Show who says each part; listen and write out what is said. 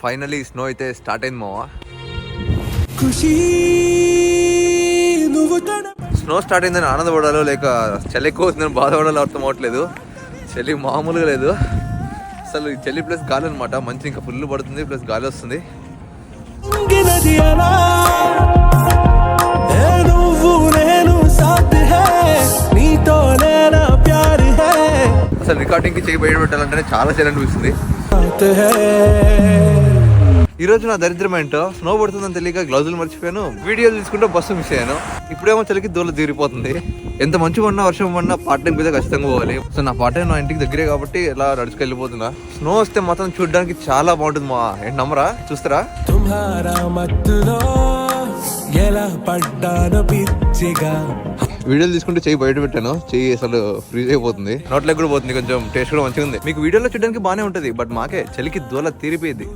Speaker 1: Finally snow అయితే start అయింది మావా. స్నో స్టార్ట్ అయిందని ఆనందపడాలో లేక చలి ఎక్కువ అవుతుందని బాధపడాలో అర్థం అవ్వట్లేదు. చలి మామూలుగా లేదు అసలు. ఈ చలి ప్లస్ గాలి అనమాట. మంచి ఇంకా ఫుల్ పడుతుంది ప్లస్ గాలి వస్తుంది. అసలు రికార్డింగ్ కి చేయి బయట పెట్టాలంటేనే చాలా చలి అనిపిస్తుంది. ఈ రోజు నా దరిద్రం ఏంటో, స్నో పడుతుందని తెలియక గ్లౌజులు మర్చిపోయాను. వీడియోలు తీసుకుంటే బస్సు మిస్ అయ్యాను. ఇప్పుడేమో చలికి దూరం తీరిపోతుంది. ఎంత మంచిగా ఉన్నా వర్షం పడినా పార్ట్ టైం మీద ఖచ్చితంగా పోవాలి. సో నా పార్ట్ టైం నా ఇంటికి దగ్గరే కాబట్టి ఎలా నడుచుకెళ్ళిపోతున్నా. స్నో వస్తే మాత్రం చూడడానికి చాలా బాగుంటుంది మా. ఏంటి నమ్మరా? చూస్తారా? వీడియోలు తీసుకుంటే చెయ్యి బయట పెట్టాను. చెయ్యి అసలు ఫ్రీజ్ అయిపోతుంది. నోట్లోకి కూడా పోతుంది. కొంచెం టేస్ట్ కూడా మంచిగా ఉంది. మీకు వీడియోలో చూడడానికి బాగానే ఉంటుంది, బట్ మాకే చలికి దూల తీరిపోయింది.